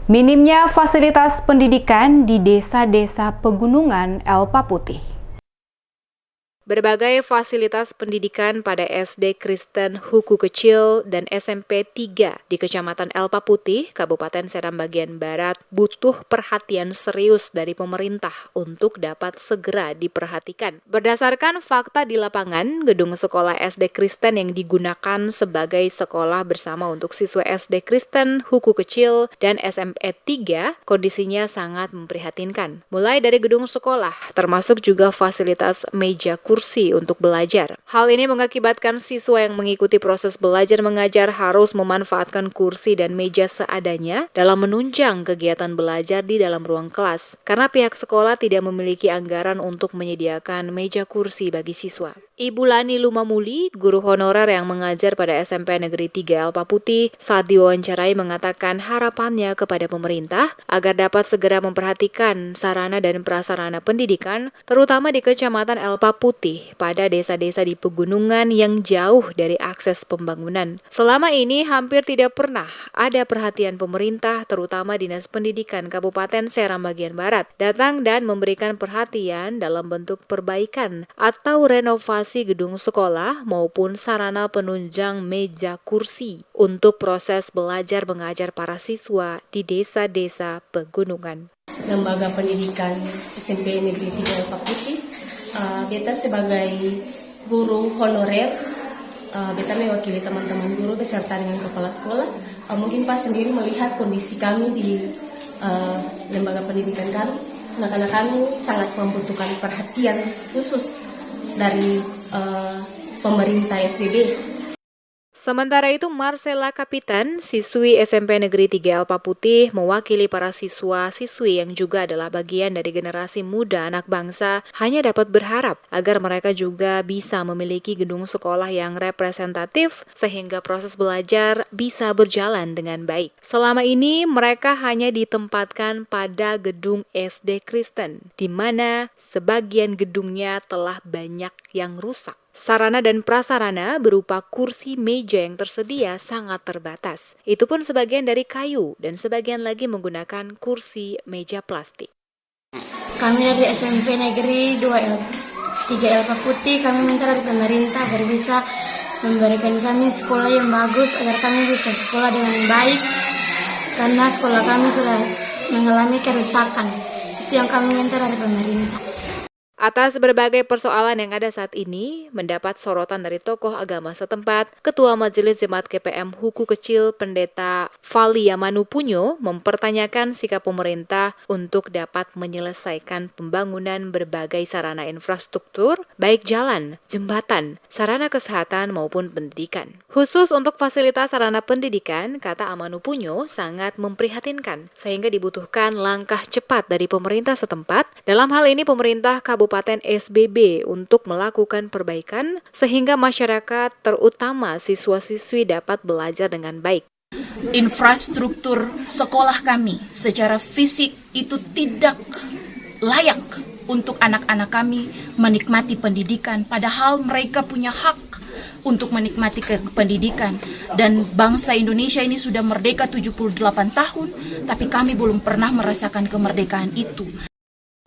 Minimnya fasilitas pendidikan di desa-desa pegunungan Elpa Putih. Berbagai fasilitas pendidikan pada SD Kristen Huku Kecil dan SMP 3 di Kecamatan Elpa Putih, Kabupaten Seram bagian Barat butuh perhatian serius dari pemerintah untuk dapat segera diperhatikan. Berdasarkan fakta di lapangan, gedung sekolah SD Kristen yang digunakan sebagai sekolah bersama untuk siswa SD Kristen Huku Kecil dan SMP 3 kondisinya sangat memprihatinkan. Mulai dari gedung sekolah, termasuk juga fasilitas meja kursi untuk belajar. Hal ini mengakibatkan siswa yang mengikuti proses belajar mengajar harus memanfaatkan kursi dan meja seadanya dalam menunjang kegiatan belajar di dalam ruang kelas, karena pihak sekolah tidak memiliki anggaran untuk menyediakan meja kursi bagi siswa. Ibu Lani Lumamuli, guru honorer yang mengajar pada SMP Negeri 3 Elpa Putih, saat diwawancarai mengatakan harapannya kepada pemerintah agar dapat segera memperhatikan sarana dan prasarana pendidikan, terutama di Kecamatan Elpa Putih pada desa-desa di pegunungan yang jauh dari akses pembangunan. Selama ini hampir tidak pernah ada perhatian pemerintah, terutama Dinas Pendidikan Kabupaten Seram bagian Barat, datang dan memberikan perhatian dalam bentuk perbaikan atau renovasi gedung sekolah maupun sarana penunjang meja kursi untuk proses belajar mengajar para siswa di desa-desa pegunungan. Lembaga Pendidikan SMP Negeri 3 Elpa Putih, beta sebagai guru honorer, beta mewakili teman-teman guru beserta dengan kepala sekolah. Mungkin Pak sendiri melihat kondisi kami di lembaga pendidikan kami, anak-anak kami sangat membutuhkan perhatian khusus dari pemerintah SDB. Sementara itu, Marcella Kapitan, siswi SMP Negeri 3 Elpa Putih, mewakili para siswa-siswi yang juga adalah bagian dari generasi muda anak bangsa, hanya dapat berharap agar mereka juga bisa memiliki gedung sekolah yang representatif sehingga proses belajar bisa berjalan dengan baik. Selama ini, mereka hanya ditempatkan pada gedung SD Kristen, di mana sebagian gedungnya telah banyak yang rusak. Sarana dan prasarana berupa kursi meja yang tersedia sangat terbatas. Itu pun sebagian dari kayu dan sebagian lagi menggunakan kursi meja plastik. Kami dari SMP Negeri 3 Elpa Putih, kami minta dari pemerintah agar bisa memberikan kami sekolah yang bagus, agar kami bisa sekolah dengan baik, karena sekolah kami sudah mengalami kerusakan. Itu yang kami minta dari pemerintah. Atas berbagai persoalan yang ada saat ini, mendapat sorotan dari tokoh agama setempat, Ketua Majelis Jemaat GPM Huku Kecil Pendeta Fali Yamanupunyo mempertanyakan sikap pemerintah untuk dapat menyelesaikan pembangunan berbagai sarana infrastruktur, baik jalan, jembatan, sarana kesehatan maupun pendidikan. Khusus untuk fasilitas sarana pendidikan, kata Amanupunyo sangat memprihatinkan, sehingga dibutuhkan langkah cepat dari pemerintah setempat. Dalam hal ini pemerintah Kabupaten SBB untuk melakukan perbaikan sehingga masyarakat terutama siswa-siswi dapat belajar dengan baik. Infrastruktur sekolah kami secara fisik itu tidak layak untuk anak-anak kami menikmati pendidikan, padahal mereka punya hak untuk menikmati pendidikan. Dan bangsa Indonesia ini sudah merdeka 78 tahun, tapi kami belum pernah merasakan kemerdekaan itu.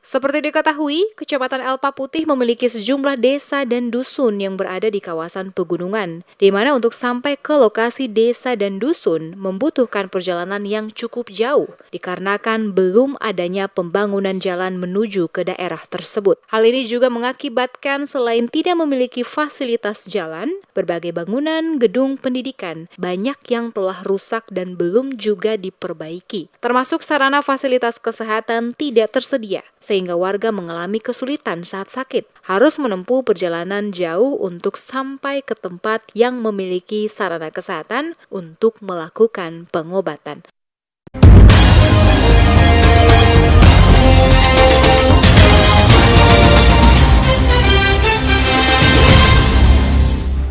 Seperti diketahui, Kecamatan Elpa Putih memiliki sejumlah desa dan dusun yang berada di kawasan pegunungan, di mana untuk sampai ke lokasi desa dan dusun membutuhkan perjalanan yang cukup jauh, dikarenakan belum adanya pembangunan jalan menuju ke daerah tersebut. Hal ini juga mengakibatkan selain tidak memiliki fasilitas jalan, berbagai bangunan, gedung pendidikan, banyak yang telah rusak dan belum juga diperbaiki. Termasuk sarana fasilitas kesehatan tidak tersedia, sehingga warga mengalami kesulitan saat sakit, harus menempuh perjalanan jauh untuk sampai ke tempat yang memiliki sarana kesehatan untuk melakukan pengobatan.